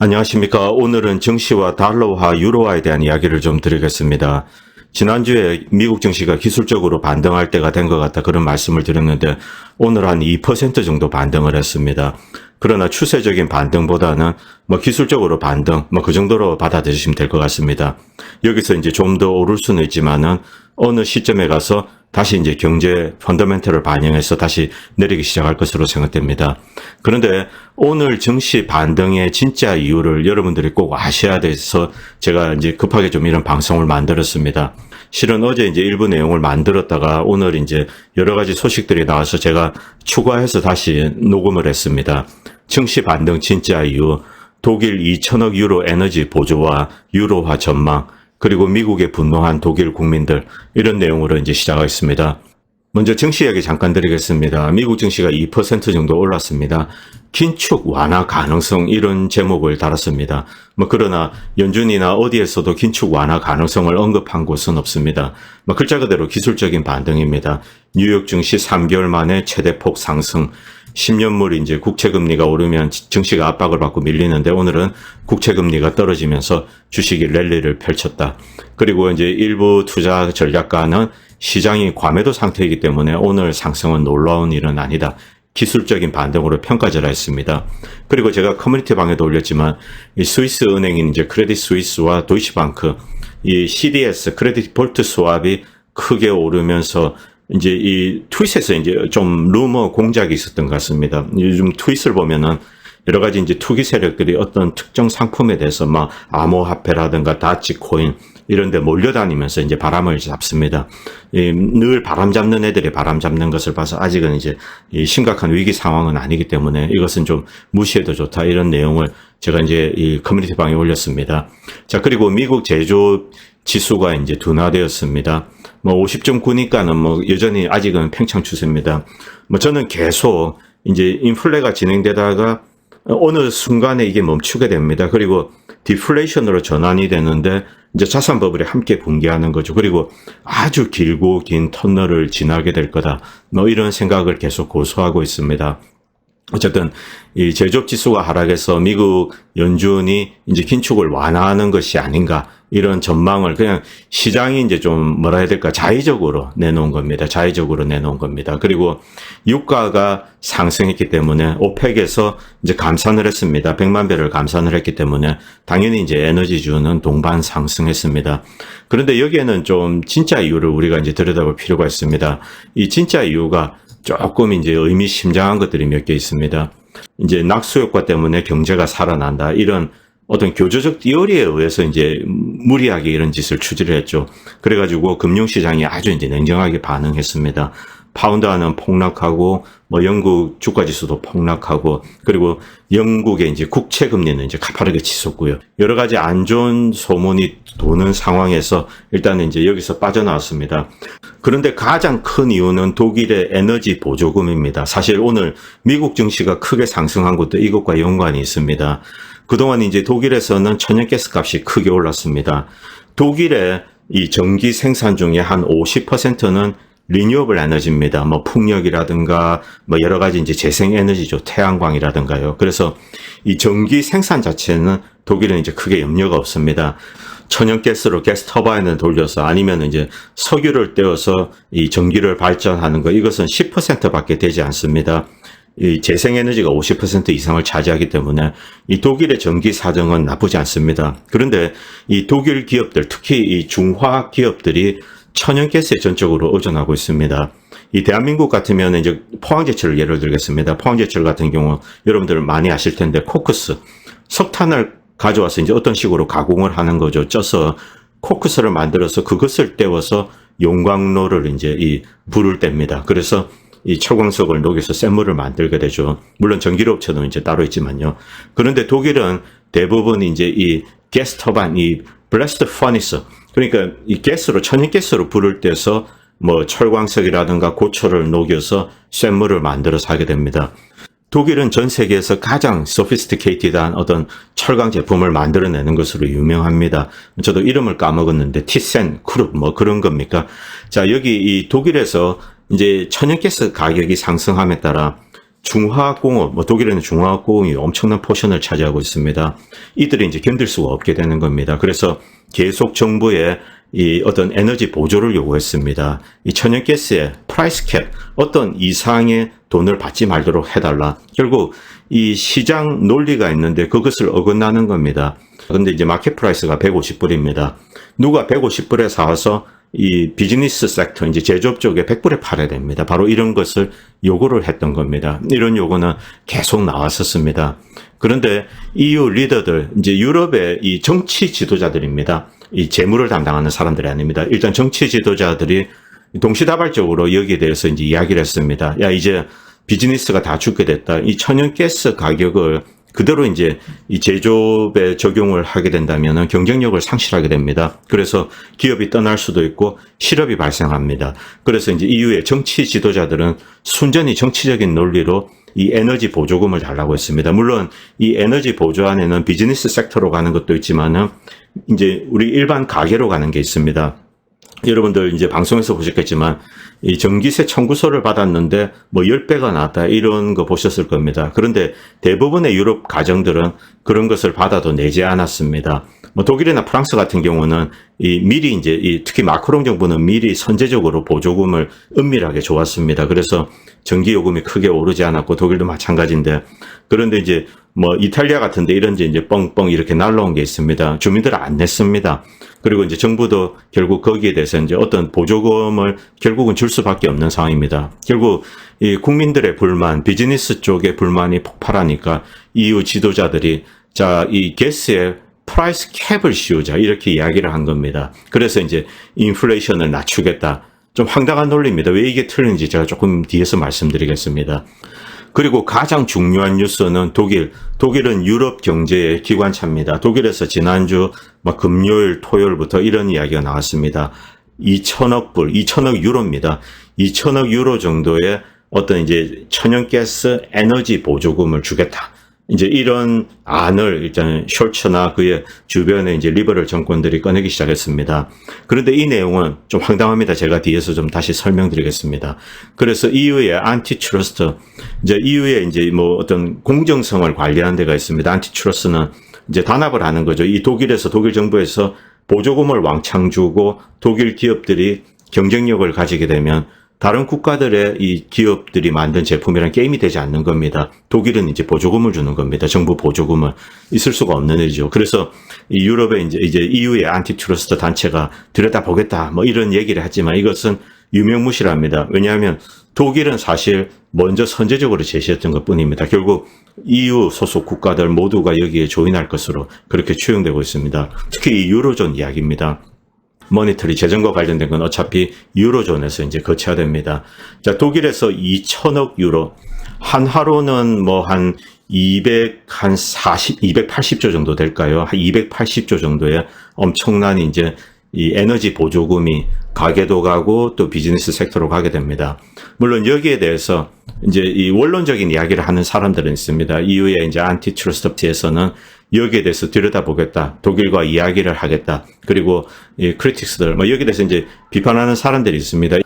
안녕하십니까. 오늘은 증시와 달러화, 유로화에 대한 이야기를 좀 드리겠습니다. 지난주에 미국 증시가 기술적으로 반등할 때가 된 것 같다 그런 말씀을 드렸는데 오늘 한 2% 정도 반등을 했습니다. 그러나 추세적인 반등보다는 기술적으로 반등 그 정도로 받아들이시면 될 것 같습니다. 여기서 이제 좀 더 오를 수는 있지만은 어느 시점에 가서 다시 이제 경제 펀더멘털을 반영해서 다시 내리기 시작할 것으로 생각됩니다. 그런데 오늘 증시 반등의 진짜 이유를 여러분들이 꼭 아셔야 돼서 제가 이제 급하게 좀 이런 방송을 만들었습니다. 실은 어제 이제 일부 내용을 만들었다가 오늘 이제 여러 가지 소식들이 나와서 제가 추가해서 다시 녹음을 했습니다. 증시 반등 진짜 이유, 독일 2천억 유로 에너지 보조와 유로화 전망, 그리고 미국에 분노한 독일 국민들, 이런 내용으로 이제 시작하겠습니다. 먼저 증시 이야기 잠깐 드리겠습니다. 미국 증시가 2% 정도 올랐습니다. 긴축 완화 가능성, 이런 제목을 달았습니다. 그러나 연준이나 어디에서도 긴축 완화 가능성을 언급한 곳은 없습니다. 글자 그대로 기술적인 반등입니다. 뉴욕 증시 3개월 만에 최대폭 상승. 10년물 이제 국채금리가 오르면 증시가 압박을 받고 밀리는데 오늘은 국채금리가 떨어지면서 주식이 랠리를 펼쳤다. 그리고 이제 일부 투자 전략가는 시장이 과매도 상태이기 때문에 오늘 상승은 놀라운 일은 아니다. 기술적인 반등으로 평가절하 했습니다. 그리고 제가 커뮤니티 방에도 올렸지만 이 스위스 은행인 이제 크레딧 스위스와 도이치방크, 이 CDS 크레딧 디폴트 스왑이 크게 오르면서 이제 이 트윗에서 이제 좀 루머 공작이 있었던 것 같습니다. 요즘 트윗을 보면은 여러 가지 이제 투기 세력들이 어떤 특정 상품에 대해서 암호화폐라든가 다치코인 이런 데 몰려다니면서 이제 바람을 잡습니다. 늘 바람 잡는 애들이 바람 잡는 것을 봐서 아직은 이제 심각한 위기 상황은 아니기 때문에 이것은 좀 무시해도 좋다, 이런 내용을 제가 이제 이 커뮤니티 방에 올렸습니다. 자, 그리고 미국 제조업 지수가 이제 둔화되었습니다. 50.9니까는 여전히 아직은 팽창 추세입니다. 저는 계속 이제 인플레가 진행되다가 어느 순간에 이게 멈추게 됩니다. 그리고 디플레이션으로 전환이 되는데 이제 자산 버블이 함께 붕괴하는 거죠. 그리고 아주 길고 긴 터널을 지나게 될 거다. 이런 생각을 계속 고수하고 있습니다. 어쨌든 이 제조업 지수가 하락해서 미국 연준이 이제 긴축을 완화하는 것이 아닌가, 이런 전망을 그냥 시장이 이제 좀 뭐라 해야 될까, 자의적으로 내놓은 겁니다. 자의적으로 내놓은 겁니다. 그리고 유가가 상승했기 때문에 오펙에서 이제 감산을 했습니다. 100만 배럴 감산을 했기 때문에 당연히 이제 에너지주는 동반 상승했습니다. 그런데 여기에는 좀 진짜 이유를 우리가 이제 들여다볼 필요가 있습니다. 이 진짜 이유가 조금 이제 의미심장한 것들이 몇 개 있습니다. 이제 낙수 효과 때문에 경제가 살아난다, 이런 어떤 교조적 띠어리에 의해서 이제 무리하게 이런 짓을 추진을 했죠. 그래가지고 금융시장이 아주 이제 냉정하게 반응했습니다. 파운드화는 폭락하고, 영국 주가지수도 폭락하고, 그리고 영국의 이제 국채금리는 이제 가파르게 치솟고요. 여러 가지 안 좋은 소문이 도는 상황에서 일단은 이제 여기서 빠져나왔습니다. 그런데 가장 큰 이유는 독일의 에너지 보조금입니다. 사실 오늘 미국 증시가 크게 상승한 것도 이것과 연관이 있습니다. 그동안 이제 독일에서는 천연가스 값이 크게 올랐습니다. 독일의 이 전기 생산 중에 한 50%는 리뉴어블 에너지입니다. 풍력이라든가 여러 가지 이제 재생 에너지죠. 태양광이라든가요. 그래서 이 전기 생산 자체는 독일은 이제 크게 염려가 없습니다. 천연가스로 가스 터바인을 돌려서 아니면 이제 석유를 떼어서 이 전기를 발전하는 거, 이것은 10%밖에 되지 않습니다. 이 재생에너지가 50% 이상을 차지하기 때문에 이 독일의 전기 사정은 나쁘지 않습니다. 그런데 이 독일 기업들, 특히 이 중화 기업들이 천연가스에 전적으로 의존하고 있습니다. 이 대한민국 같으면 이제 포항제철을 예를 들겠습니다. 포항제철 같은 경우 여러분들 많이 아실 텐데 코크스, 석탄을 가져와서 이제 어떤 식으로 가공을 하는 거죠. 쪄서 코크스를 만들어서 그것을 떼워서 용광로를 이제 이 불을 뗍니다. 그래서 이 철광석을 녹여서 샘물을 만들게 되죠. 물론 전기업체도 이제 따로 있지만요. 그런데 독일은 대부분 이제 이 가스 터바인, 이 블래스트 퍼니스, 그러니까 이 가스로, 천연가스로 불을 떼서 철광석이라든가 고철을 녹여서 샘물을 만들어서 하게 됩니다. 독일은 전 세계에서 가장 sophisticated한 어떤 철강 제품을 만들어내는 것으로 유명합니다. 저도 이름을 까먹었는데 티센, 크룹 그런 겁니까? 자, 여기 이 독일에서 이제 천연가스 가격이 상승함에 따라 중화학공업, 독일에는 중화학공업이 엄청난 포션을 차지하고 있습니다. 이들이 이제 견딜 수가 없게 되는 겁니다. 그래서 계속 정부에 이 어떤 에너지 보조를 요구했습니다. 이 천연가스의 프라이스 캡, 어떤 이상의 돈을 받지 말도록 해달라. 결국 이 시장 논리가 있는데 그것을 어긋나는 겁니다. 근데 이제 마켓 프라이스가 150불입니다. 누가 150불에 사와서 이 비즈니스 섹터, 이제 제조업 쪽에 100불에 팔아야 됩니다. 바로 이런 것을 요구를 했던 겁니다. 이런 요구는 계속 나왔었습니다. 그런데 EU 리더들, 이제 유럽의 이 정치 지도자들입니다. 이 재무를 담당하는 사람들이 아닙니다. 일단 정치 지도자들이 동시다발적으로 여기에 대해서 이제 이야기를 했습니다. 야, 이제 비즈니스가 다 죽게 됐다. 이 천연가스 가격을 그대로 이제 이 제조업에 적용을 하게 된다면 경쟁력을 상실하게 됩니다. 그래서 기업이 떠날 수도 있고 실업이 발생합니다. 그래서 이제 EU의 정치 지도자들은 순전히 정치적인 논리로 이 에너지 보조금을 달라고 했습니다. 물론 이 에너지 보조 안에는 비즈니스 섹터로 가는 것도 있지만은 이제 우리 일반 가게로 가는 게 있습니다. 여러분들 이제 방송에서 보셨겠지만 이 전기세 청구서를 받았는데 뭐 10배가 나왔다 이런 거 보셨을 겁니다. 그런데 대부분의 유럽 가정들은 그런 것을 받아도 내지 않았습니다. 뭐 독일이나 프랑스 같은 경우는 이 미리 이제 특히 마크롱 정부는 미리 선제적으로 보조금을 은밀하게 줘왔습니다. 그래서 전기 요금이 크게 오르지 않았고 독일도 마찬가지인데, 그런데 이제 뭐 이탈리아 같은데 이런 이제 뻥뻥 이렇게 날라온 게 있습니다. 주민들은 안 냈습니다. 그리고 이제 정부도 결국 거기에 대해서 이제 어떤 보조금을 결국은 줄 수밖에 없는 상황입니다. 결국 이 국민들의 불만, 비즈니스 쪽의 불만이 폭발하니까 EU 지도자들이 자, 이 가스의 프라이스 캡을 씌우자 이렇게 이야기를 한 겁니다. 그래서 이제 인플레이션을 낮추겠다. 좀 황당한 논리입니다. 왜 이게 틀린지 제가 조금 뒤에서 말씀드리겠습니다. 그리고 가장 중요한 뉴스는 독일은 유럽 경제의 기관차입니다. 독일에서 지난주 금요일, 토요일부터 이런 이야기가 나왔습니다. 2천억 유로입니다. 2천억 유로 정도의 어떤 이제 천연가스 에너지 보조금을 주겠다. 이제 이런 안을 일단 숄츠나 그의 주변에 이제 리버럴 정권들이 꺼내기 시작했습니다. 그런데 이 내용은 좀 황당합니다. 제가 뒤에서 좀 다시 설명드리겠습니다. 그래서 EU의 안티트러스트, 이제 EU의 이제 뭐 어떤 공정성을 관리하는 데가 있습니다. 안티트러스트는 이제 단합을 하는 거죠. 이 독일 정부에서 보조금을 왕창 주고 독일 기업들이 경쟁력을 가지게 되면 다른 국가들의 이 기업들이 만든 제품이랑 게임이 되지 않는 겁니다. 독일은 이제 보조금을 주는 겁니다. 정부 보조금을. 있을 수가 없는 일이죠. 그래서 이 유럽의 이제 EU의 안티트러스트 단체가 들여다보겠다 뭐 이런 얘기를 했지만 이것은 유명무실합니다. 왜냐하면 독일은 사실 먼저 선제적으로 제시했던 것 뿐입니다. 결국 EU 소속 국가들 모두가 여기에 조인할 것으로 그렇게 추정되고 있습니다. 특히 이 유로존 이야기입니다. 모니터리 재정과 관련된 건 어차피 유로존에서 이제 거쳐야 됩니다. 자, 독일에서 2천억 유로, 한화로는 뭐 한 280조 정도 될까요? 한 280조 정도의 엄청난 이제 이 에너지 보조금이 가게도 가고 또 비즈니스 섹터로 가게 됩니다. 물론 여기에 대해서 이제 이 원론적인 이야기를 하는 사람들은 있습니다. EU의 이제 안티트러스트에서는 여기에 대해서 들여다보겠다. 독일과 이야기를 하겠다. 그리고 이 크리틱스들, 뭐 여기에 대해서 이제 비판하는 사람들이 있습니다.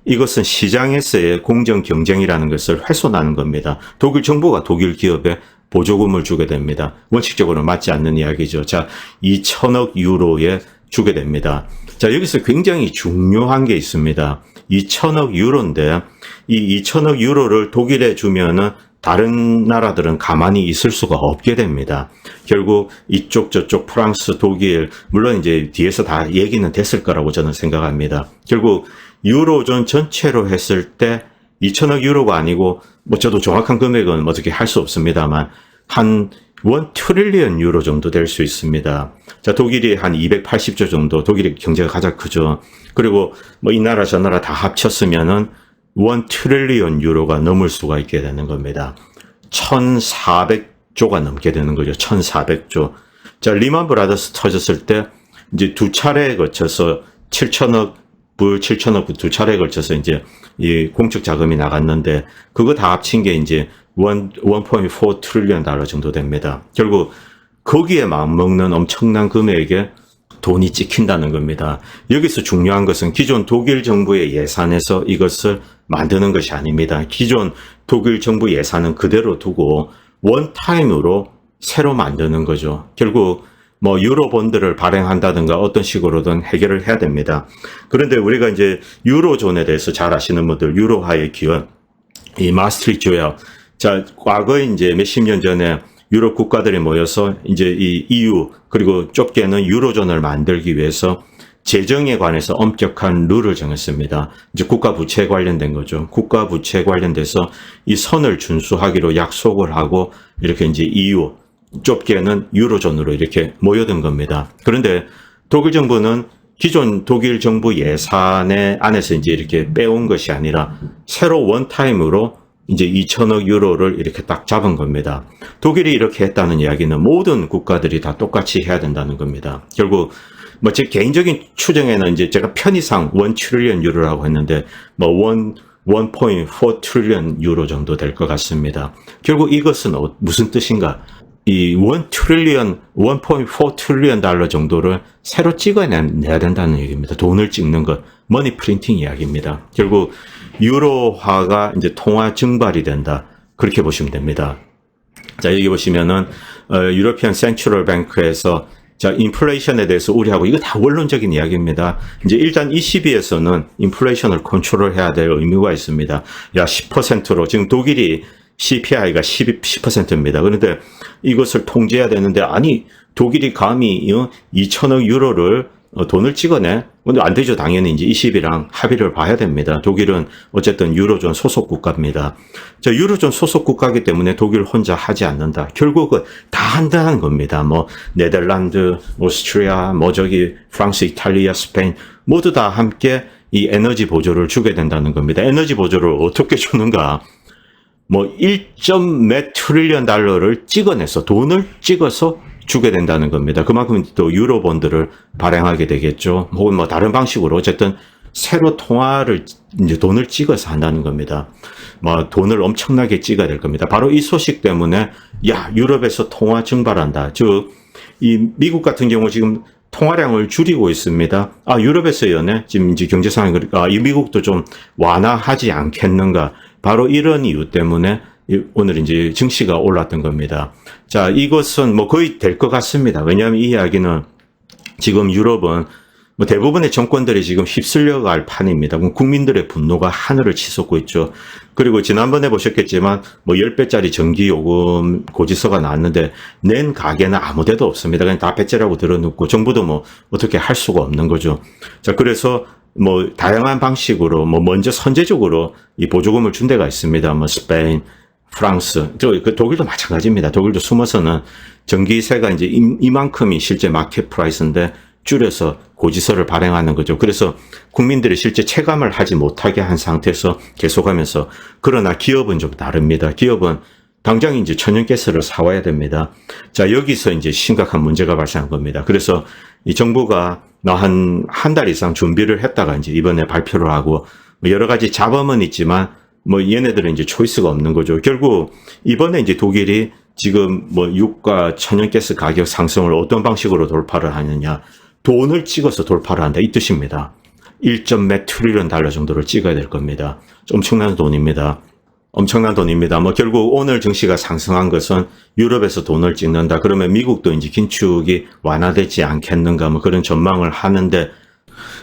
이것은 시장에서의 공정 경쟁이라는 것을 훼손하는 겁니다. 독일 정부가 독일 기업에 보조금을 주게 됩니다. 원칙적으로는 맞지 않는 이야기죠. 자, 2천억 유로에 주게 됩니다. 자, 여기서 굉장히 중요한 게 있습니다. 2천억 유로인데 이 2천억 유로를 독일에 주면은 다른 나라들은 가만히 있을 수가 없게 됩니다. 결국 이쪽 저쪽 프랑스, 독일, 물론 이제 뒤에서 다 얘기는 됐을 거라고 저는 생각합니다. 결국 유로존 전체로 했을 때 2천억 유로가 아니고 뭐 저도 정확한 금액은 어떻게 할 수 없습니다만 한 1 트릴리언 유로 정도 될 수 있습니다. 자, 독일이 한 280조 정도, 독일의 경제가 가장 크죠. 그리고 뭐 이 나라 저 나라 다 합쳤으면은 1 트릴리언 유로가 넘을 수가 있게 되는 겁니다. 1,400조가 넘게 되는 거죠. 1,400조. 자, 리만 브라더스 터졌을 때 이제 두 차례에 걸쳐서 7천억 불 두 차례에 걸쳐서 이제 이 공적 자금이 나갔는데 그거 다 합친 게 이제 1.4 트릴리언 달러 정도 됩니다. 결국 거기에 맞먹는 엄청난 금액에 돈이 찍힌다는 겁니다. 여기서 중요한 것은 기존 독일 정부의 예산에서 이것을 만드는 것이 아닙니다. 기존 독일 정부 예산은 그대로 두고 원타임으로 새로 만드는 거죠. 결국 뭐 유로본드를 발행한다든가 어떤 식으로든 해결을 해야 됩니다. 그런데 우리가 이제 유로존에 대해서 잘 아시는 분들, 유로화의 기원, 이 마스트리히트 조약. 자, 과거에 이제 몇십 년 전에 유럽 국가들이 모여서 이제 이 EU 그리고 좁게는 유로존을 만들기 위해서 재정에 관해서 엄격한 룰을 정했습니다. 이제 국가 부채에 관련된 거죠. 국가 부채에 관련돼서 이 선을 준수하기로 약속을 하고 이렇게 이제 EU 좁게는 유로존으로 이렇게 모여든 겁니다. 그런데 독일 정부는 기존 독일 정부 예산의 안에서 이제 이렇게 빼온 것이 아니라 새로 원타임으로 이제 2천억 유로를 이렇게 딱 잡은 겁니다. 독일이 이렇게 했다는 이야기는 모든 국가들이 다 똑같이 해야 된다는 겁니다. 결국 뭐 제 개인적인 추정에는 이제 제가 편의상 1 트릴리언 유로라고 했는데 뭐 1.4 트릴리언 유로 정도 될 것 같습니다. 결국 이것은 무슨 뜻인가? 이 1 트릴리언, 1.4 트릴리언 달러 정도를 새로 찍어내야 된다는 얘기입니다. 돈을 찍는 것, 머니 프린팅 이야기입니다. 결국 유로화가 이제 통화 증발이 된다. 그렇게 보시면 됩니다. 자, 여기 보시면은 유로피안 센트럴 뱅크에서 자, 인플레이션에 대해서 우려하고 이거 다 원론적인 이야기입니다. 이제 일단 ECB에서는 인플레이션을 컨트롤해야 될 의무가 있습니다. 야, 10%로 지금 독일이 CPI가 10%입니다. 그런데 이것을 통제해야 되는데 아니 독일이 감히 2천억 유로를 돈을 찍어내? 근데 안 되죠. 당연히 이제 ECB랑 합의를 봐야 됩니다. 독일은 어쨌든 유로존 소속 국가입니다. 자, 유로존 소속 국가이기 때문에 독일 혼자 하지 않는다. 결국은 다 한다는 겁니다. 뭐 네덜란드, 오스트리아, 뭐 저기 프랑스, 이탈리아, 스페인 모두 다 함께 이 에너지 보조를 주게 된다는 겁니다. 에너지 보조를 어떻게 주는가? 뭐 1몇 트릴리언 달러를 찍어내서 돈을 찍어서 주게 된다는 겁니다. 그만큼 또 유로본드를 발행하게 되겠죠. 혹은 뭐 다른 방식으로 어쨌든 새로 통화를 이제 돈을 찍어서 한다는 겁니다. 뭐 돈을 엄청나게 찍어야 될 겁니다. 바로 이 소식 때문에 야, 유럽에서 통화 증발한다. 즉 이 미국 같은 경우 지금 통화량을 줄이고 있습니다. 아, 유럽에서 연애 지금 이제 경제 상황이 그러니까 이 미국도 좀 완화하지 않겠는가. 바로 이런 이유 때문에 오늘 이제 증시가 올랐던 겁니다. 자, 이것은 뭐 거의 될 것 같습니다. 왜냐하면 이 이야기는 지금 유럽은 뭐 대부분의 정권들이 지금 휩쓸려갈 판입니다. 국민들의 분노가 하늘을 치솟고 있죠. 그리고 지난번에 보셨겠지만 뭐 10배짜리 전기요금 고지서가 나왔는데 낸 가게는 아무 데도 없습니다. 그냥 다 배째라고 들어놓고 정부도 뭐 어떻게 할 수가 없는 거죠. 자, 그래서 뭐 다양한 방식으로 뭐 먼저 선제적으로 이 보조금을 준 데가 있습니다. 뭐 스페인, 프랑스, 그 독일도 마찬가지입니다. 독일도 숨어서는 전기세가 이제 이만큼이 실제 마켓 프라이스인데 줄여서 고지서를 발행하는 거죠. 그래서 국민들이 실제 체감을 하지 못하게 한 상태에서 계속하면서 그러나 기업은 좀 다릅니다. 기업은 당장 이제 천연가스를 사와야 됩니다. 자, 여기서 이제 심각한 문제가 발생한 겁니다. 그래서 이 정부가 한 달 이상 준비를 했다가 이제 이번에 발표를 하고 여러 가지 잡음은 있지만 뭐 얘네들은 이제 초이스가 없는 거죠. 결국 이번에 이제 독일이 지금 뭐 유가 천연가스 가격 상승을 어떤 방식으로 돌파를 하느냐. 돈을 찍어서 돌파를 한다. 이 뜻입니다. 1몇 트릴리언 달러 정도를 찍어야 될 겁니다. 엄청난 돈입니다. 엄청난 돈입니다. 뭐 결국 오늘 증시가 상승한 것은 유럽에서 돈을 찍는다. 그러면 미국도 이제 긴축이 완화되지 않겠는가 뭐 그런 전망을 하는데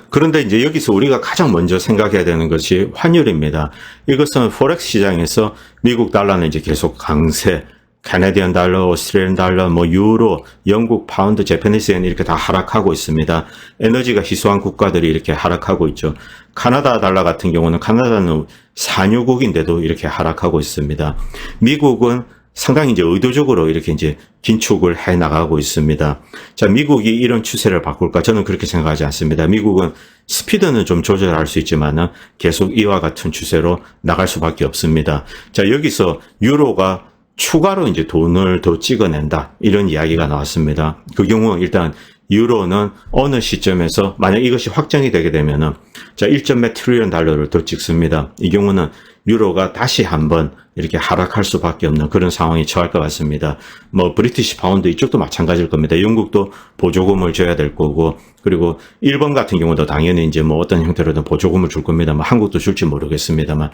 그런데 이제 여기서 우리가 가장 먼저 생각해야 되는 것이 환율입니다. 이것은 포렉스 시장에서 미국 달러는 이제 계속 강세, 캐네디언 달러, 오스트레일리안 달러, 뭐 유로, 영국 파운드, 재패니스 엔 이렇게 다 하락하고 있습니다. 에너지가 희소한 국가들이 이렇게 하락하고 있죠. 카나다 달러 같은 경우는 카나다는 산유국인데도 이렇게 하락하고 있습니다. 미국은 상당히 이제 의도적으로 이렇게 이제 긴축을 해 나가고 있습니다. 자, 미국이 이런 추세를 바꿀까? 저는 그렇게 생각하지 않습니다. 미국은 스피드는 좀 조절할 수 있지만은 계속 이와 같은 추세로 나갈 수밖에 없습니다. 자, 여기서 유로가 추가로 이제 돈을 더 찍어낸다. 이런 이야기가 나왔습니다. 그 경우 일단 유로는 어느 시점에서 만약 이것이 확정이 되게 되면은 자, 1몇 트릴리언 달러를 더 찍습니다. 이 경우는 유로가 다시 한번 이렇게 하락할 수밖에 없는 그런 상황이 처할 것 같습니다. 뭐 브리티시 파운드 이쪽도 마찬가지일 겁니다. 영국도 보조금을 줘야 될 거고 그리고 일본 같은 경우도 당연히 이제 뭐 어떤 형태로든 보조금을 줄 겁니다. 뭐 한국도 줄지 모르겠습니다만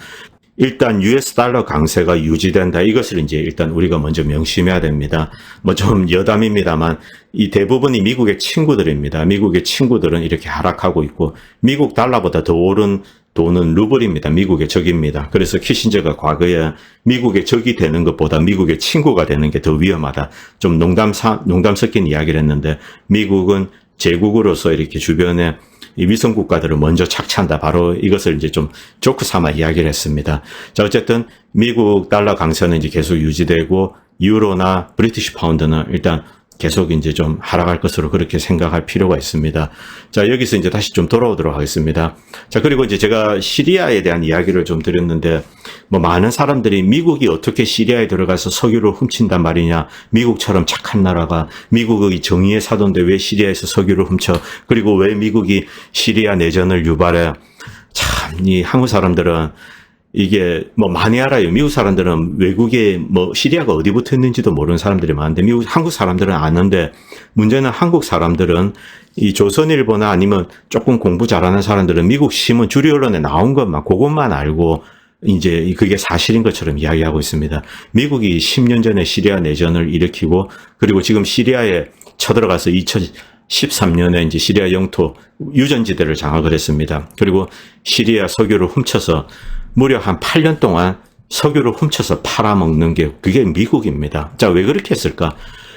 일단 US 달러 강세가 유지된다. 이것을 이제 일단 우리가 먼저 명심해야 됩니다. 뭐 좀 여담입니다만 이 대부분이 미국의 친구들입니다. 미국의 친구들은 이렇게 하락하고 있고 미국 달러보다 더 오른 돈은 루블입니다. 미국의 적입니다. 그래서 키신저가 과거에 미국의 적이 되는 것보다 미국의 친구가 되는 게 더 위험하다. 좀 농담 섞인 이야기를 했는데 미국은 제국으로서 이렇게 주변에 이 위성 국가들을 먼저 착취한다. 바로 이것을 이제 좀 조크 삼아 이야기를 했습니다. 자, 어쨌든 미국 달러 강세는 이제 계속 유지되고 유로나 브리티시 파운드는 일단 계속 이제 좀 하락할 것으로 그렇게 생각할 필요가 있습니다. 자, 여기서 이제 다시 좀 돌아오도록 하겠습니다. 자, 그리고 이제 제가 시리아에 대한 이야기를 좀 드렸는데, 뭐 많은 사람들이 미국이 어떻게 시리아에 들어가서 석유를 훔친단 말이냐, 미국처럼 착한 나라가 미국의 정의의 사도인데 왜 시리아에서 석유를 훔쳐, 그리고 왜 미국이 시리아 내전을 유발해. 참, 이 한국 사람들은 이게 뭐 많이 알아요. 미국 사람들은 외국에 뭐 시리아가 어디 붙어 있는지도 모르는 사람들이 많은데 한국 사람들은 아는데 문제는 한국 사람들은 이 조선일보나 아니면 조금 공부 잘하는 사람들은 미국 신문 주류 언론에 나온 것만 그것만 알고 이제 그게 사실인 것처럼 이야기하고 있습니다. 미국이 10년 전에 시리아 내전을 일으키고 그리고 지금 시리아에 쳐들어가서 2013년에 이제 시리아 영토 유전지대를 장악을 했습니다. 그리고 시리아 석유를 훔쳐서 무려 한 8년 동안 석유를 훔쳐서 팔아먹는 게 그게 미국입니다. 자, 왜 그렇게 했을까?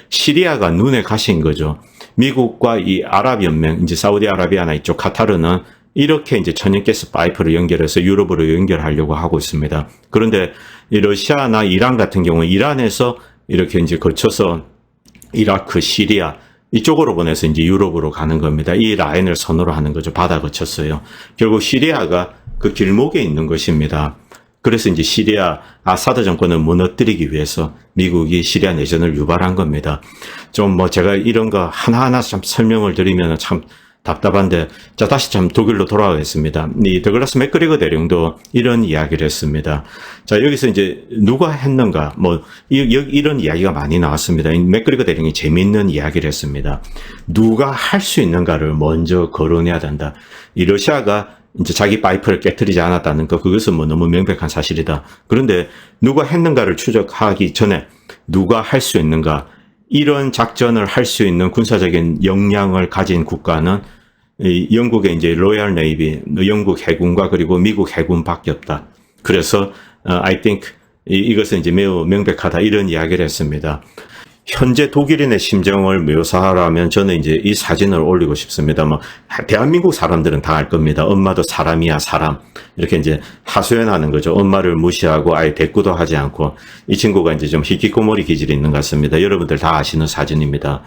시리아가 눈에 가신 거죠. 미국과 이 아랍연맹, 이제 사우디아라비아나 이쪽 카타르는 이렇게 이제 천연가스 파이프를 연결해서 유럽으로 연결하려고 하고 있습니다. 그런데 이 러시아나 이란 같은 경우 이란에서 이렇게 이제 거쳐서 이라크, 시리아 이쪽으로 보내서 이제 유럽으로 가는 겁니다. 이 라인을 선으로 하는 거죠. 바다 거쳤어요. 결국 시리아가 그 길목에 있는 것입니다. 그래서 이제 시리아 아사드 정권을 무너뜨리기 위해서 미국이 시리아 내전을 유발한 겁니다. 좀 뭐 제가 이런 거 하나하나 참 설명을 드리면 참 답답한데, 자, 다시 참 독일로 돌아가겠습니다. 이 더글라스 맥그리거 대령도 이런 이야기를 했습니다. 자, 여기서 이제 누가 했는가, 뭐, 이런 이야기가 많이 나왔습니다. 이 맥그리거 대령이 재미있는 이야기를 했습니다. 누가 할 수 있는가를 먼저 거론해야 된다. 이 러시아가 이제 자기 파이프를 깨트리지 않았다는 거, 그것은 뭐 너무 명백한 사실이다. 그런데 누가 했는가를 추적하기 전에 누가 할 수 있는가, 이런 작전을 할 수 있는 군사적인 역량을 가진 국가는 영국의 이제 로얄 네이비, 영국 해군과 그리고 미국 해군밖에 없다. 그래서 I think 이것은 이제 매우 명백하다, 이런 이야기를 했습니다. 현재 독일인의 심정을 묘사하라면 저는 이제 이 사진을 올리고 싶습니다. 뭐 대한민국 사람들은 다 알 겁니다. 엄마도 사람이야, 사람. 이렇게 이제 하소연하는 거죠. 엄마를 무시하고 아예 대꾸도 하지 않고. 이 친구가 이제 좀 히키코모리 기질이 있는 것 같습니다. 여러분들 다 아시는 사진입니다.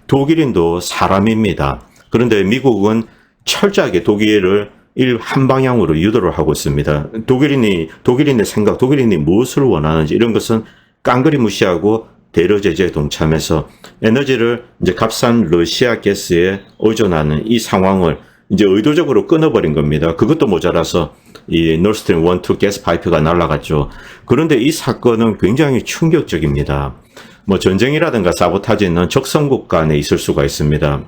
독일인도 사람입니다. 그런데 미국은 철저하게 독일을 한 방향으로 유도를 하고 있습니다. 독일인의 생각, 독일인이 무엇을 원하는지 이런 것은 깡그리 무시하고 대러 제재에 동참해서 에너지를 이제 값싼 러시아 가스에 의존하는 이 상황을 이제 의도적으로 끊어버린 겁니다. 그것도 모자라서 이 노스트림 1, 2 가스 파이프가 날아갔죠. 그런데 이 사건은 굉장히 충격적입니다. 뭐 전쟁이라든가 사보타지는 적성국 간에 있을 수가 있습니다.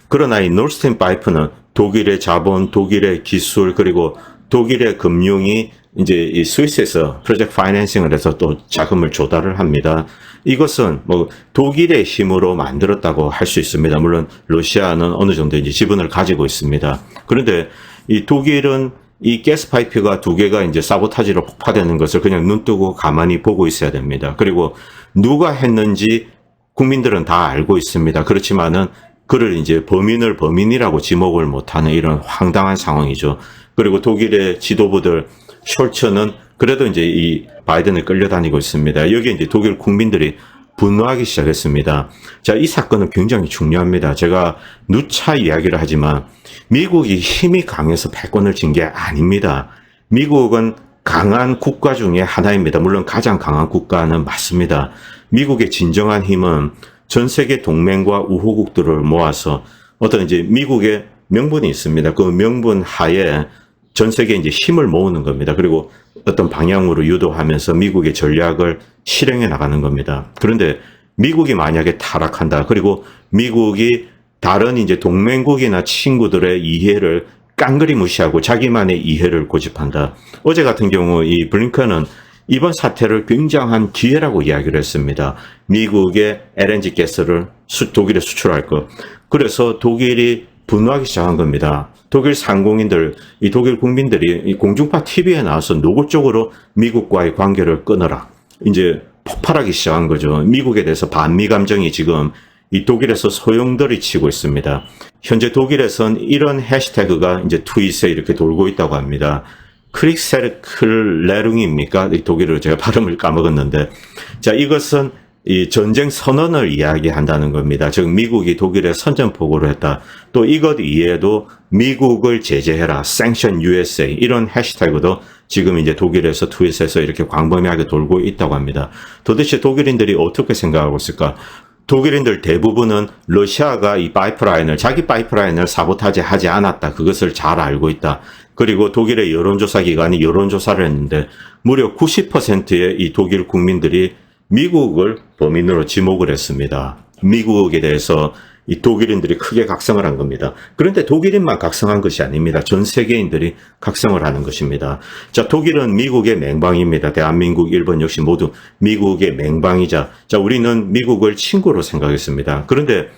그러나 이 노스트림 파이프는 독일의 자본, 독일의 기술, 그리고 독일의 금융이 이제 이 스위스에서 프로젝트 파이낸싱을 해서 또 자금을 조달을 합니다. 이것은 뭐 독일의 힘으로 만들었다고 할 수 있습니다. 물론 러시아는 어느 정도 이제 지분을 가지고 있습니다. 그런데 이 독일은 이 가스 파이프가 두 개가 이제 사보타지로 폭파되는 것을 그냥 눈 뜨고 가만히 보고 있어야 됩니다. 그리고 누가 했는지 국민들은 다 알고 있습니다. 그렇지만은 그를 이제 범인이라고 지목을 못하는 이런 황당한 상황이죠. 그리고 독일의 지도부들 숄츠는 그래도 이제 이 바이든을 끌려다니고 있습니다. 여기에 이제 독일 국민들이 분노하기 시작했습니다. 자, 이 사건은 굉장히 중요합니다. 제가 누차 이야기를 하지만 미국이 힘이 강해서 패권을 진 게 아닙니다. 미국은 강한 국가 중에 하나입니다. 물론 가장 강한 국가는 맞습니다. 미국의 진정한 힘은 전 세계 동맹과 우호국들을 모아서 어떤 이제 미국의 명분이 있습니다. 그 명분 하에 전 세계에 이제 힘을 모으는 겁니다. 그리고 어떤 방향으로 유도하면서 미국의 전략을 실행해 나가는 겁니다. 그런데 미국이 만약에 타락한다. 그리고 미국이 다른 이제 동맹국이나 친구들의 이해를 깡그리 무시하고 자기만의 이해를 고집한다. 어제 같은 경우 이 블링컨은 이번 사태를 굉장한 기회라고 이야기를 했습니다. 미국의 LNG 가스를 독일에 수출할 것. 그래서 독일이 분노하기 시작한 겁니다. 독일 상공인들, 이 독일 국민들이 이 공중파 TV에 나와서 노골적으로 미국과의 관계를 끊어라. 이제 폭발하기 시작한 거죠. 미국에 대해서 반미 감정이 지금 이 독일에서 소용돌이 치고 있습니다. 현재 독일에선 이런 해시태그가 이제 트윗에 이렇게 돌고 있다고 합니다. 크릭세르클레룽입니까? 독일어로 제가 발음을 까먹었는데. 자, 이것은 이 전쟁 선언을 이야기한다는 겁니다. 즉, 미국이 독일에 선전포고를 했다. 또 이것 이외에도 미국을 제재해라. Sanction USA. 이런 해시태그도 지금 이제 독일에서 트윗에서 이렇게 광범위하게 돌고 있다고 합니다. 도대체 독일인들이 어떻게 생각하고 있을까? 독일인들 대부분은 러시아가 이 파이프라인을, 자기 파이프라인을 사보타지 하지 않았다. 그것을 잘 알고 있다. 그리고 독일의 여론조사 기관이 여론조사를 했는데 무려 90%의 이 독일 국민들이 미국을 범인으로 지목을 했습니다. 미국에 대해서 이 독일인들이 크게 각성을 한 겁니다. 그런데 독일인만 각성한 것이 아닙니다. 전 세계인들이 각성을 하는 것입니다. 자, 독일은 미국의 맹방입니다. 대한민국, 일본 역시 모두 미국의 맹방이자, 자, 우리는 미국을 친구로 생각했습니다. 그런데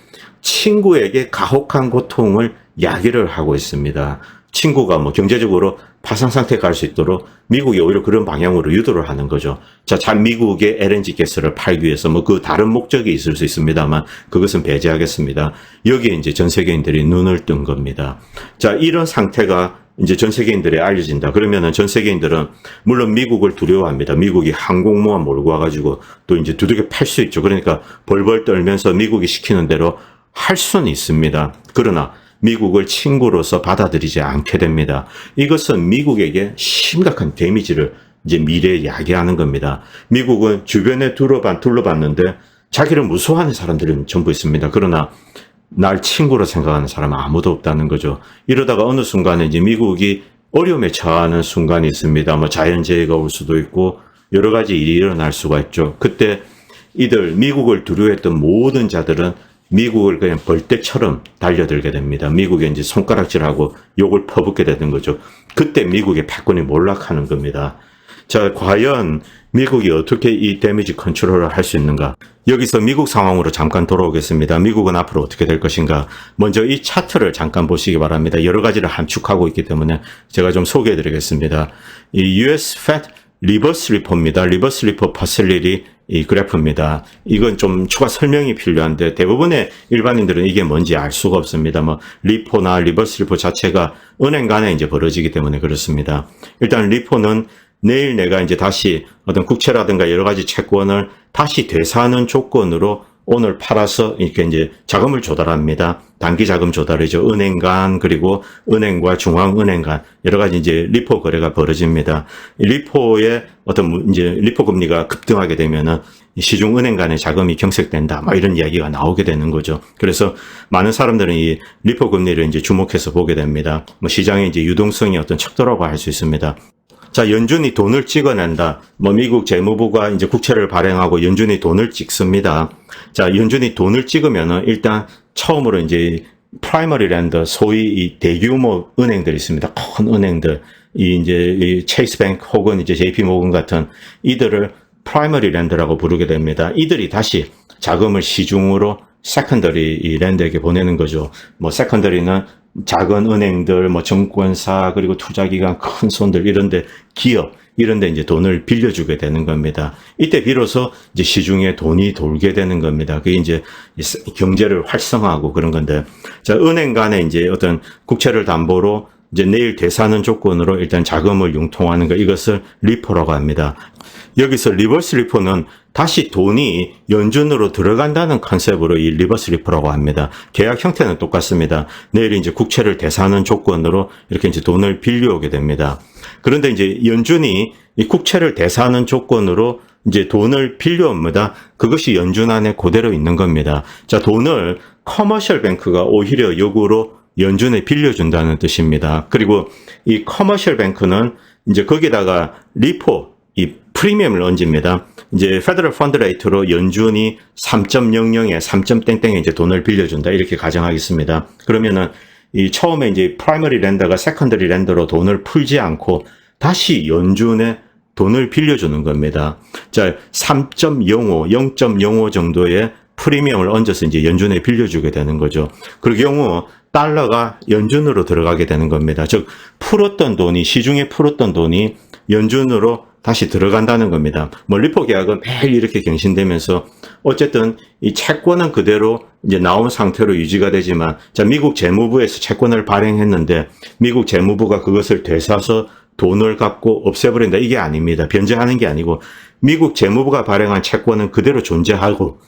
친구에게 가혹한 고통을 야기를 하고 있습니다. 친구가 뭐 경제적으로 파산 상태에 갈 수 있도록 미국이 오히려 그런 방향으로 유도를 하는 거죠. 자, 참 미국의 LNG 가스를 팔기 위해서 뭐 그 다른 목적이 있을 수 있습니다만 그것은 배제하겠습니다. 여기에 이제 전 세계인들이 눈을 뜬 겁니다. 자, 이런 상태가 이제 전 세계인들에 알려진다. 그러면은 전 세계인들은 물론 미국을 두려워합니다. 미국이 항공모함 몰고 와가지고 또 이제 두들겨 팔 수 있죠. 그러니까 벌벌 떨면서 미국이 시키는 대로 할 수는 있습니다. 그러나 미국을 친구로서 받아들이지 않게 됩니다. 이것은 미국에게 심각한 데미지를 이제 미래에 야기하는 겁니다. 미국은 주변에 둘러봤는데 자기를 무서워하는 사람들은 전부 있습니다. 그러나 날 친구로 생각하는 사람은 아무도 없다는 거죠. 이러다가 어느 순간에 이제 미국이 어려움에 처하는 순간이 있습니다. 뭐 자연재해가 올 수도 있고 여러 가지 일이 일어날 수가 있죠. 그때 이들 미국을 두려워했던 모든 자들은 미국을 그냥 벌떼처럼 달려들게 됩니다. 미국에 이제 손가락질하고 욕을 퍼붓게 되는 거죠. 그때 미국의 패권이 몰락하는 겁니다. 자, 과연 미국이 어떻게 이 데미지 컨트롤을 할 수 있는가? 여기서 미국 상황으로 잠깐 돌아오겠습니다. 미국은 앞으로 어떻게 될 것인가? 먼저 이 차트를 잠깐 보시기 바랍니다. 여러 가지를 함축하고 있기 때문에 제가 좀 소개해 드리겠습니다. 이 US Fed 리버스 리포입니다. 리버스 리포 퍼슬리리 이 그래프입니다. 이건 좀 추가 설명이 필요한데 대부분의 일반인들은 이게 뭔지 알 수가 없습니다. 뭐 리포나 리버스 리포 자체가 은행 간에 이제 벌어지기 때문에 그렇습니다. 일단 리포는 내일 내가 이제 다시 어떤 국채라든가 여러 가지 채권을 다시 되사는 조건으로 오늘 팔아서 이렇게 이제 자금을 조달합니다. 단기 자금 조달이죠. 은행 간, 그리고 은행과 중앙은행 간 여러 가지 이제 리포 거래가 벌어집니다. 리포의 어떤 이제 리포 금리가 급등하게 되면은 시중 은행 간의 자금이 경색된다. 뭐 이런 이야기가 나오게 되는 거죠. 그래서 많은 사람들은 이 리포 금리를 이제 주목해서 보게 됩니다. 뭐 시장의 이제 유동성이 어떤 척도라고 할 수 있습니다. 자, 연준이 돈을 찍어낸다. 뭐 미국 재무부가 이제 국채를 발행하고 연준이 돈을 찍습니다. 자, 연준이 돈을 찍으면은 일단 처음으로 이제 프라이머리 랜더, 소위 이 대규모 은행들이 있습니다. 큰 은행들, 이 체이스 뱅크 혹은 이제 JP 모건 같은 이들을 프라이머리 랜더라고 부르게 됩니다. 이들이 다시 자금을 시중으로 세컨더리 랜드에게 보내는 거죠. 뭐 세컨더리는 작은 은행들, 뭐 증권사, 그리고 투자기관, 큰 손들, 이런데 기업, 이런데 이제 돈을 빌려주게 되는 겁니다. 이때 비로소 이제 시중에 돈이 돌게 되는 겁니다. 그게 이제 경제를 활성화하고 그런 건데, 자, 은행 간에 이제 어떤 국채를 담보로 이제 내일 되사는 조건으로 일단 자금을 융통하는 거, 이것을 리포라고 합니다. 여기서 리버스 리포는 다시 돈이 연준으로 들어간다는 컨셉으로 이 리버스 리포라고 합니다. 계약 형태는 똑같습니다. 내일 이제 국채를 대사하는 조건으로 이렇게 이제 돈을 빌려오게 됩니다. 그런데 이제 연준이 이 국채를 대사하는 조건으로 이제 돈을 빌려옵니다. 그것이 연준 안에 그대로 있는 겁니다. 자, 돈을 커머셜 뱅크가 오히려 역으로 연준에 빌려준다는 뜻입니다. 그리고 이 커머셜 뱅크는 이제 거기다가 리포, 이 프리미엄을 얹습니다. 이제 페더럴 펀드 레이트로 연준이 3.00에 3.땡땡에 이제 돈을 빌려준다. 이렇게 가정하겠습니다. 그러면은 이 처음에 이제 프라이머리 렌더가 세컨더리 렌더로 돈을 풀지 않고 다시 연준에 돈을 빌려주는 겁니다. 자, 3.05, 0.05 정도의 프리미엄을 얹어서 이제 연준에 빌려주게 되는 거죠. 그 경우 달러가 연준으로 들어가게 되는 겁니다. 즉, 풀었던 돈이, 시중에 풀었던 돈이 연준으로 다시 들어간다는 겁니다. 뭐 리포 계약은 매일 이렇게 갱신되면서 어쨌든 이 채권은 그대로 이제 나온 상태로 유지가 되지만, 자, 미국 재무부에서 채권을 발행했는데 미국 재무부가 그것을 되사서 돈을 갚고 없애버린다, 이게 아닙니다. 변제하는 게 아니고 미국 재무부가 발행한 채권은 그대로 존재하고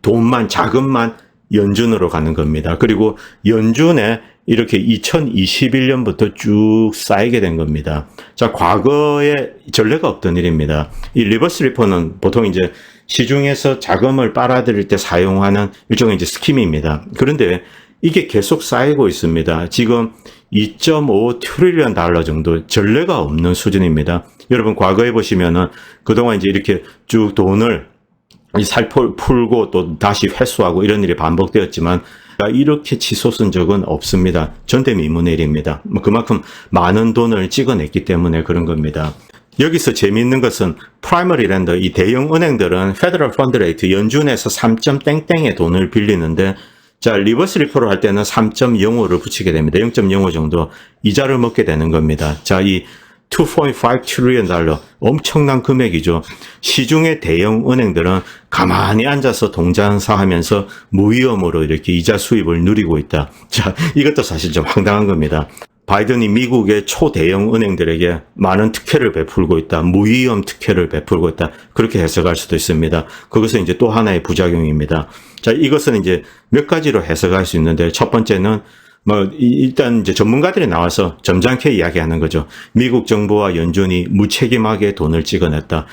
돈만, 자금만 연준으로 가는 겁니다. 그리고 연준에 이렇게 2021년부터 쭉 쌓이게 된 겁니다. 자, 과거에 전례가 없던 일입니다. 이 리버스 리포는 보통 이제 시중에서 자금을 빨아들일 때 사용하는 일종의 이제 스킴입니다. 그런데 이게 계속 쌓이고 있습니다. 지금 2.5 트릴리언 달러 정도, 전례가 없는 수준입니다. 여러분 과거에 보시면은 그동안 이제 이렇게 쭉 돈을 풀고 또 다시 회수하고 이런 일이 반복되었지만 이렇게 치솟은 적은 없습니다. 전대미문의 일입니다. 그만큼 많은 돈을 찍어냈기 때문에 그런 겁니다. 여기서 재미있는 것은 프라이머리 렌더, 이 대형 은행들은 페더럴 펀드 레이트 연준에서 3.땡땡의 돈을 빌리는데, 자, 리버스 리포를 할 때는 3.05를 붙이게 됩니다. 0.05 정도 이자를 먹게 되는 겁니다. 자, 이 2.5 트릴리언 달러, 엄청난 금액이죠. 시중의 대형 은행들은 가만히 앉아서 동장사하면서 무위험으로 이렇게 이자 수입을 누리고 있다. 자, 이것도 사실 좀 황당한 겁니다. 바이든이 미국의 초대형 은행들에게 많은 특혜를 베풀고 있다. 무위험 특혜를 베풀고 있다. 그렇게 해석할 수도 있습니다. 그것은 이제 또 하나의 부작용입니다. 자, 이것은 이제 몇 가지로 해석할 수 있는데, 첫 번째는 일단 이제 전문가들이 나와서 점잖게 이야기하는 거죠. 미국 정부와 연준이 무책임하게 돈을 찍어냈다.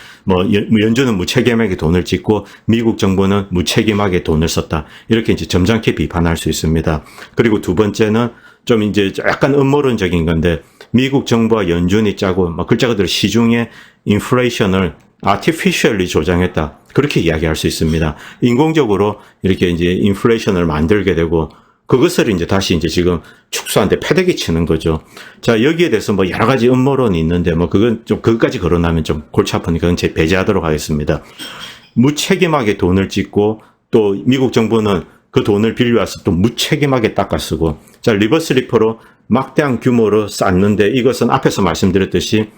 연준은 무책임하게 돈을 찍고 미국 정부는 무책임하게 돈을 썼다. 이렇게 이제 점잖게 비판할 수 있습니다. 그리고 두 번째는 좀 이제 약간 음모론적인 건데, 미국 정부와 연준이 짜고 글자 그대로 시중의 인플레이션을 artificially 조장했다. 그렇게 이야기할 수 있습니다. 인공적으로 이렇게 이제 인플레이션을 만들게 되고, 그것을 이제 다시 이제 지금 축소한데 패대기 치는 거죠. 자, 여기에 대해서 여러 가지 음모론이 있는데, 그건 좀, 그것까지 거론하면 좀 골치 아프니까 그건 제 배제하도록 하겠습니다. 무책임하게 돈을 찍고, 또 미국 정부는 그 돈을 빌려와서 또 무책임하게 닦아쓰고, 자, 리버스 리포로 막대한 규모로 쌓는데, 이것은 앞에서 말씀드렸듯이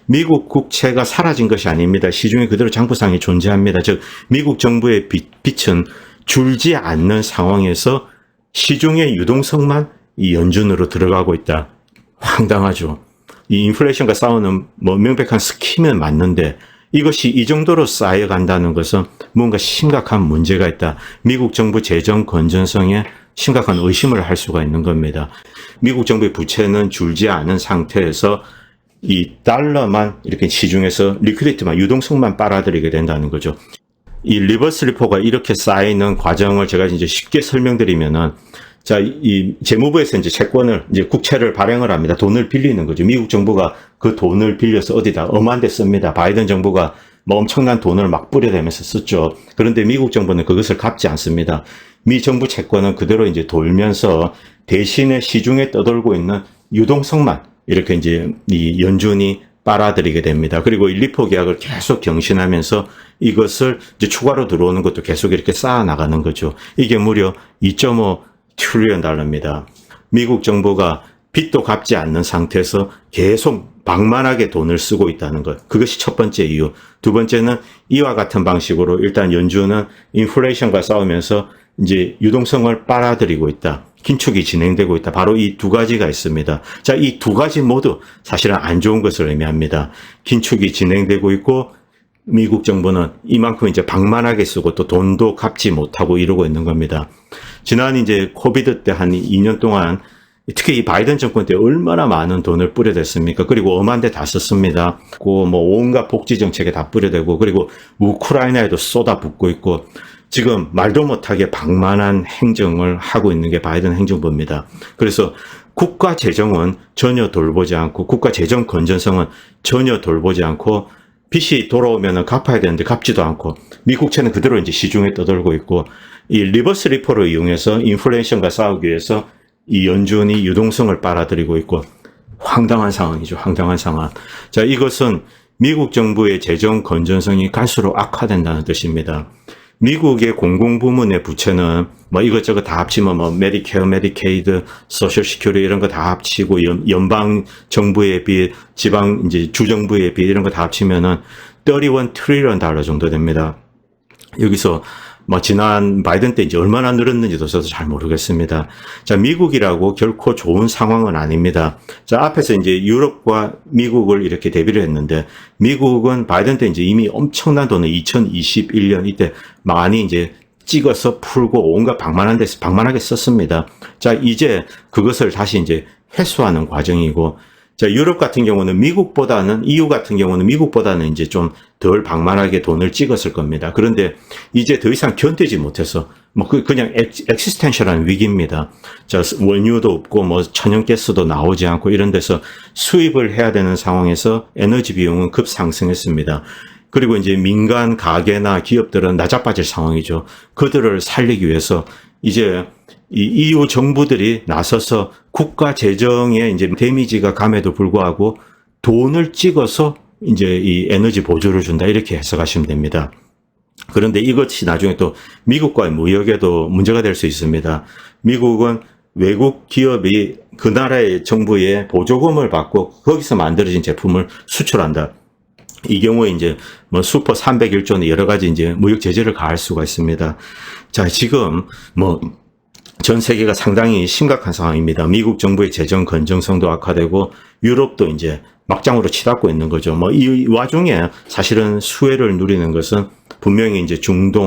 미국 국채가 사라진 것이 아닙니다. 시중에 그대로 장부상이 존재합니다. 즉, 미국 정부의 빚은 줄지 않는 상황에서 시중의 유동성만 이 연준으로 들어가고 있다. 황당하죠. 이 인플레이션과 싸우는 명백한 스킴은 맞는데, 이것이 이 정도로 쌓여간다는 것은 뭔가 심각한 문제가 있다. 미국 정부 재정 건전성에 심각한 의심을 할 수가 있는 겁니다. 미국 정부의 부채는 줄지 않은 상태에서 이 달러만 이렇게 시중에서 리퀴디티만, 유동성만 빨아들이게 된다는 거죠. 이 리버스 리포가 이렇게 쌓이는 과정을 제가 이제 쉽게 설명드리면은, 자, 이 재무부에서 이제 채권을, 이제 국채를 발행을 합니다. 돈을 빌리는 거죠. 미국 정부가 그 돈을 빌려서 어디다 엄한 데 씁니다. 바이든 정부가 엄청난 돈을 막 뿌려대면서 썼죠. 그런데 미국 정부는 그것을 갚지 않습니다. 미 정부 채권은 그대로 이제 돌면서 대신에 시중에 떠돌고 있는 유동성만 이렇게 이제 이 연준이 빨아들이게 됩니다. 그리고 이 리포 계약을 계속 경신하면서 이것을 이제 추가로 들어오는 것도 계속 이렇게 쌓아 나가는 거죠. 이게 무려 2.5 트릴리언 달러입니다. 미국 정부가 빚도 갚지 않는 상태에서 계속 방만하게 돈을 쓰고 있다는 것. 그것이 첫 번째 이유. 두 번째는 이와 같은 방식으로 일단 연준은 인플레이션과 싸우면서 이제 유동성을 빨아들이고 있다. 긴축이 진행되고 있다. 바로 이 두 가지가 있습니다. 자, 이 두 가지 모두 사실은 안 좋은 것을 의미합니다. 긴축이 진행되고 있고, 미국 정부는 이만큼 이제 방만하게 쓰고 또 돈도 갚지 못하고 이러고 있는 겁니다. 지난 이제 코비드 때 한 2년 동안 특히 이 바이든 정권 때 얼마나 많은 돈을 뿌려댔습니까? 그리고 엄한 데 다 썼습니다. 온갖 복지 정책에 다 뿌려대고, 그리고 우크라이나에도 쏟아붓고 있고, 지금 말도 못하게 방만한 행정을 하고 있는 게 바이든 행정부입니다. 그래서 국가 재정은 전혀 돌보지 않고, 국가 재정 건전성은 전혀 돌보지 않고, 빚이 돌아오면 갚아야 되는데 갚지도 않고, 미국채는 그대로 이제 시중에 떠돌고 있고, 이 리버스 리포를 이용해서 인플레이션과 싸우기 위해서 이 연준이 유동성을 빨아들이고 있고 황당한 상황이죠. 황당한 상황. 자, 이것은 미국 정부의 재정 건전성이 갈수록 악화된다는 뜻입니다. 미국의 공공부문의 부채는 뭐 이것저것 다 합치면 뭐 메디케어, 메디케이드, 소셜 시큐리티 이런 거 다 합치고 연방 정부의 빚, 지방 이제 주정부의 빚 이런 거 다 합치면은 31 트릴리언 달러 정도 됩니다. 여기서 뭐 지난 바이든 때 이제 얼마나 늘었는지도 저도 잘 모르겠습니다. 자, 미국이라고 결코 좋은 상황은 아닙니다. 자, 앞에서 이제 유럽과 미국을 이렇게 대비를 했는데 미국은 바이든 때 이제 이미 엄청난 돈을 2021년 이때 많이 이제 찍어서 풀고 온갖 방만하게 썼습니다. 자, 이제 그것을 다시 이제 회수하는 과정이고, 자, 유럽 같은 경우는 미국보다는, EU 같은 경우는 미국보다는 이제 좀 덜 방만하게 돈을 찍었을 겁니다. 그런데 이제 더 이상 견디지 못해서, 뭐, 그냥 엑시스텐셜한 위기입니다. 자, 원유도 없고, 뭐, 천연가스도 나오지 않고 이런 데서 수입을 해야 되는 상황에서 에너지 비용은 급상승했습니다. 그리고 이제 민간 가게나 기업들은 나자빠질 상황이죠. 그들을 살리기 위해서 이제 이 EU 정부들이 나서서 국가 재정에 이제 데미지가 감에도 불구하고 돈을 찍어서 이제 이 에너지 보조를 준다 이렇게 해석하시면 됩니다. 그런데 이것이 나중에 또 미국과의 무역에도 문제가 될 수 있습니다. 미국은 외국 기업이 그 나라의 정부의 보조금을 받고 거기서 만들어진 제품을 수출한다. 이 경우에 이제 뭐 슈퍼 301조는 여러 가지 이제 무역 제재를 가할 수가 있습니다. 자, 지금 뭐 전 세계가 상당히 심각한 상황입니다. 미국 정부의 재정 건전성도 악화되고 유럽도 이제 막장으로 치닫고 있는 거죠. 뭐 이 와중에 사실은 수혜를 누리는 것은 분명히 이제 중동